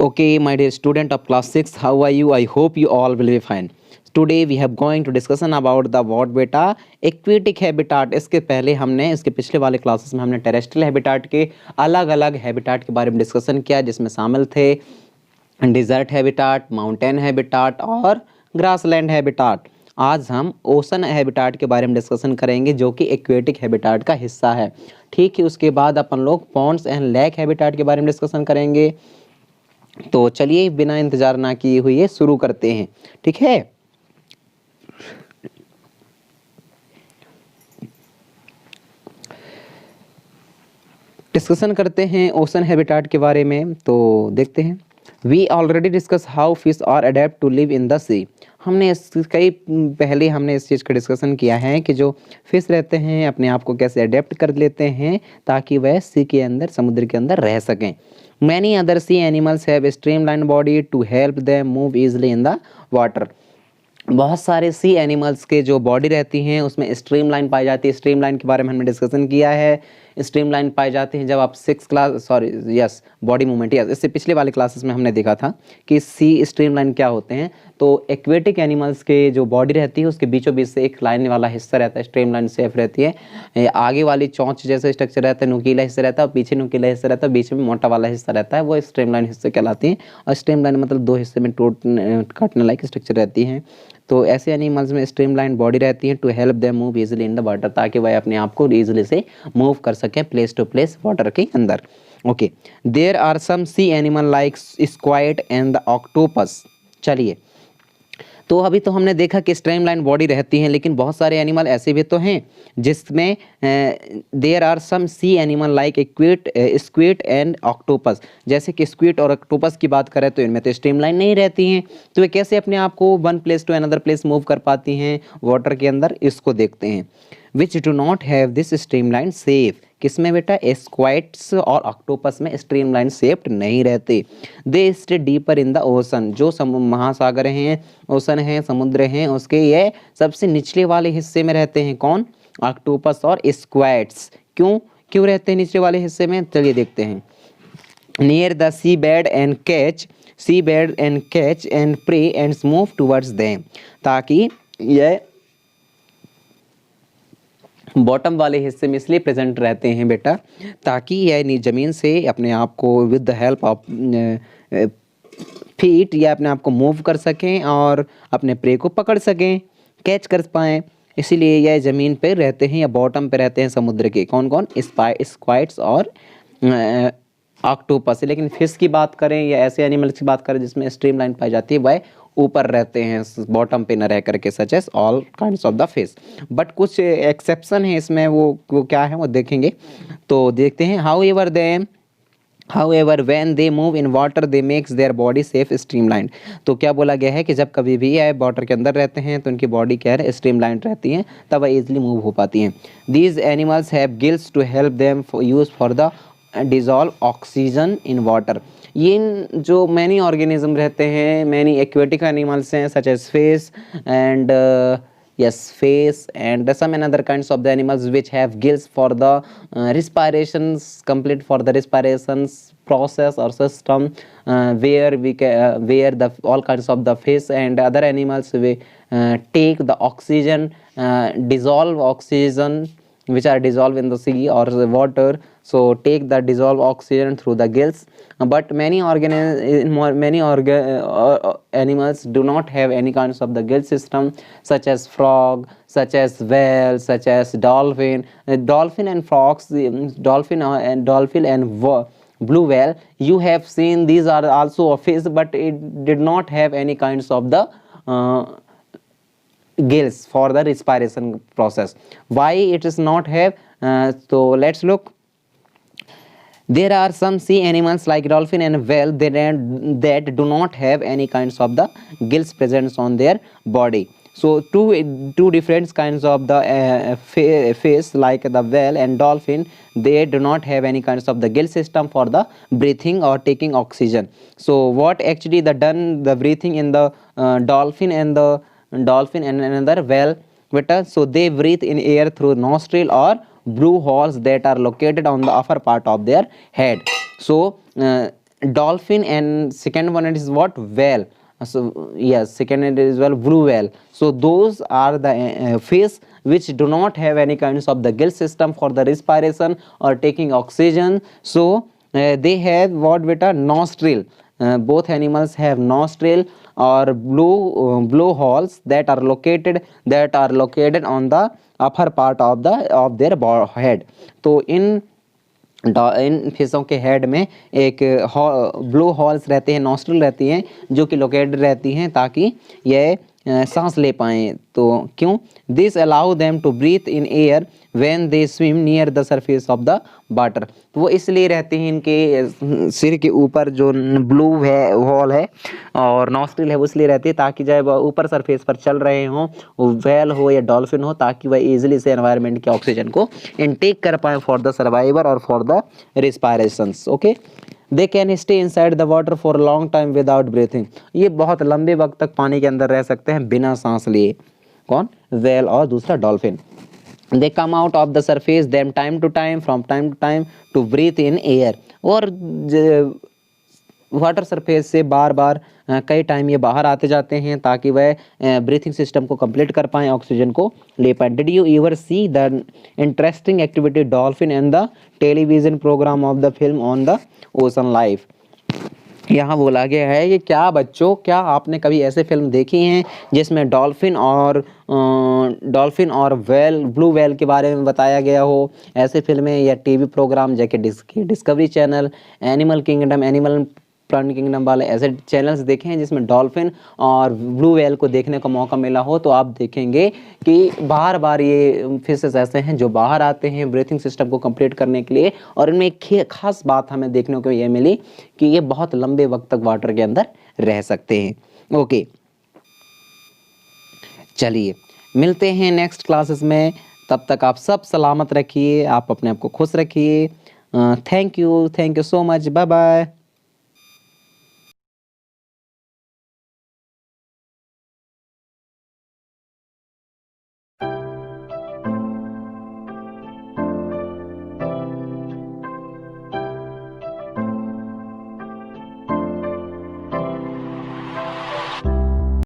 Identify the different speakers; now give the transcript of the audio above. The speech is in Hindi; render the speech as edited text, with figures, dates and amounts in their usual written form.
Speaker 1: Okay, my dear student of class 6, how are you? I hope you all will be fine. Today we have going to discussion about the what बेटा एक्वेटिक हैबिटाट। इसके पिछले वाले क्लासेस में हमने टेरेस्ट्रियल हैबिटाट के अलग अलग हैबिटाट के बारे में डिस्कशन किया, जिसमें शामिल थे डिजर्ट हैबिटाट, माउंटेन हैबिटाट और ग्रासलैंड हैबिटाट। आज हम ओशन हैबिटाट के बारे में डिस्कशन करेंगे, जो कि एक्वेटिक हैबिटाट का हिस्सा है। ठीक है, उसके बाद अपन लोग पॉन्ड्स एंड लेक हैबिटाट के बारे में डिस्कशन करेंगे। तो चलिए बिना इंतजार ना किए हुए शुरू करते हैं। ठीक है, डिस्कशन करते हैं ओशन हैबिटाट के बारे में। तो देखते हैं। We already discuss how fish are adapt to live in the sea. हमने इस चीज़ का डिस्कशन किया है कि जो फिश रहते हैं अपने आप को कैसे अडेप्ट कर लेते हैं ताकि वह सी के अंदर, समुद्र के अंदर रह सकें। Many other sea animals have streamline body to help them move easily in the water. बहुत सारे सी एनिमल्स के जो बॉडी रहती हैं उसमें स्ट्रीमलाइन पाई जाती है। स्ट्रीमलाइन के बारे में हमने डिस्कशन किया है। स्ट्रीमलाइन पाई जाती हैं जब आप बॉडी मूवमेंट, इससे पिछले वाले क्लासेस में हमने देखा था कि सी स्ट्रीमलाइन क्या होते हैं। तो एक्वेटिक एनिमल्स के जो बॉडी रहती है उसके बीचों बीच से एक लाइन वाला हिस्सा रहता है, स्ट्रीमलाइन शेप रहती है। आगे वाली चोंच जैसे स्ट्रक्चर रहता है, नुकीला हिस्सा रहता है, और पीछे नुकीला हिस्सा रहता है, बीच में मोटा वाला हिस्सा रहता है, वो स्ट्रीमलाइन हिस्से कहलाती हैं। और स्ट्रीमलाइन मतलब दो हिस्से में काटने लायक स्ट्रक्चर रहती हैं। तो ऐसे एनिमल्स में स्ट्रीमलाइन बॉडी रहती है to help them move easily in the water, ताकि वह अपने आप को इजीली से मूव कर सकें प्लेस टू प्लेस वाटर के अंदर। Okay, there are some sea animal like squid and the octopus. चलिए, तो अभी तो हमने देखा कि स्ट्रीमलाइन बॉडी रहती हैं, लेकिन बहुत सारे एनिमल ऐसे भी तो हैं जिसमें there are some sea animal like squid and octopus. जैसे कि स्क्विड और ऑक्टोपस की बात करें तो इनमें तो स्ट्रीमलाइन नहीं रहती हैं, तो वे कैसे अपने आप को one place to another place move कर पाती हैं वाटर के अंदर, इसको देखते हैं। Which do not have this streamline shape. किसमें बेटा? स्क्वाइड्स और ऑक्टोपस में स्ट्रीमलाइन शेप्ड नहीं रहते। They stay deeper in the ocean. जो महासागर हैं, ओशन हैं, समुद्र हैं, उसके ये सबसे निचले वाले हिस्से में रहते हैं। कौन? ऑक्टोपस और स्क्वाइड्स। क्यों रहते हैं निचले वाले हिस्से में? चलिए देखते हैं। Near the sea bed and catch and prey and move towards them. ताकि यह बॉटम वाले हिस्से में इसलिए प्रेजेंट रहते हैं बेटा, ताकि यह ज़मीन से अपने आप को with the help of feet या अपने आप को मूव कर सकें और अपने प्रे को पकड़ सकें, कैच कर पाएँ। इसीलिए यह ज़मीन पे रहते हैं या बॉटम पे रहते हैं समुद्र के। कौन कौन? स्क्वाइड्स और ऑक्टोपस। लेकिन फिश की बात करें या ऐसे एनिमल्स की बात करें जिसमें स्ट्रीमलाइन पाई जाती है, वह ऊपर रहते हैं, बॉटम पे न रह करके, such as all kinds of the fish. But कुछ एक्सेप्शन है इसमें, वो क्या है वो देखेंगे। तो देखते हैं। However, when they move in water, they makes their body shape streamlined। तो क्या बोला गया है कि जब कभी भी यह वाटर के अंदर रहते हैं तो उनकी बॉडी क्या है? स्ट्रीमलाइंड रहती हैं, तब वह इजीली मूव हो पाती हैं। These animals have gills to help them use for the dissolve oxygen in water. ये जो मैनी ऑर्गेनिज्म रहते हैं, मैनी एक्वेटिक एनिमल्स हैं, such as fish and some and other kinds of the animals which have gills for the respirations process or system, where all kinds of the fish and other animals take the oxygen, dissolve oxygen which are dissolved in the sea or the water, so take the dissolved oxygen through the gills. But many animals do not have any kinds of the gill system, such as frog, such as whale, such as dolphin and frogs, dolphin and blue whale. You have seen these are also a fish, but it did not have any kinds of the gills for the respiration process. Why it is not have? So let's look. There are some sea animals like dolphin and whale that do not have any kinds of the gills present on their body. So two different kinds of the fish like the whale and dolphin, they do not have any kinds of the gill system for the breathing or taking oxygen. So what actually the breathing in the dolphin and another whale, so they breathe in air through nostril or blue holes that are located on the upper part of their head. So dolphin, and second one is what, whale. So yes, second is well, blue whale. So those are the fish which do not have any kinds of the gill system for the respiration or taking oxygen. So they have what beta, nostril. Both animals have nostril or blowholes that are located on the upper part of their head. तो इन फिशों के हेड में एक ब्लो हॉल्स रहते हैं, नॉस्ट्रल रहती हैं जो कि लोकेटेड रहती हैं ताकि ये सांस ले पाएँ। तो क्यों? This allow them to breathe in air when they swim near the surface of the water. तो वो इसलिए रहती हैं, इनके सिर के ऊपर जो ब्लू है हॉल है और नॉस्ट्रिल है वो इसलिए रहती है ताकि जब ऊपर सरफेस पर चल रहे हों, वो व्हेल हो या डॉल्फिन हो, ताकि वह ईजिली से एनवायरनमेंट के ऑक्सीजन को इनटेक कर पाए फॉर द सर्वाइवर और for the respirations. Okay, they can stay inside the water for long time without breathing. ये बहुत लंबे वक्त तक पानी के अंदर रह सकते हैं बिना सांस लिए। कौन? व्हेल और दूसरा dolphin. They come out of the surface them time to time to breathe in air। और वाटर सरफेस से बार बार कई टाइम ये बाहर आते जाते हैं ताकि वह ब्रीथिंग सिस्टम को कंप्लीट कर पाएँ, ऑक्सीजन को ले पाएँ। Did you ever see the interesting activity dolphin and the television programme of the film on the ocean life. यहाँ बोला गया है कि क्या बच्चों, क्या आपने कभी ऐसे फिल्म देखी हैं जिसमें डॉल्फिन और वेल, ब्लू वेल के बारे में बताया गया हो? ऐसे फिल्में या टीवी प्रोग्राम जैसे discovery channel, animal kingdom, animal plant kingdom वाले ऐसे चैनल्स देखे हैं जिसमें डॉल्फिन और ब्लू वेल को देखने का मौका मिला हो? तो आप देखेंगे कि बार बार ये फिशेस ऐसे हैं जो बाहर आते हैं ब्रीथिंग सिस्टम को कंप्लीट करने के लिए। और इनमें एक खास बात हमें देखने को ये मिली कि ये बहुत लंबे वक्त तक वाटर के अंदर रह सकते हैं। ओके, चलिए मिलते हैं नेक्स्ट क्लासेस में। तब तक आप सब सलामत रखिए, आप अपने आप को खुश रखिए। Thank you so much, bye bye.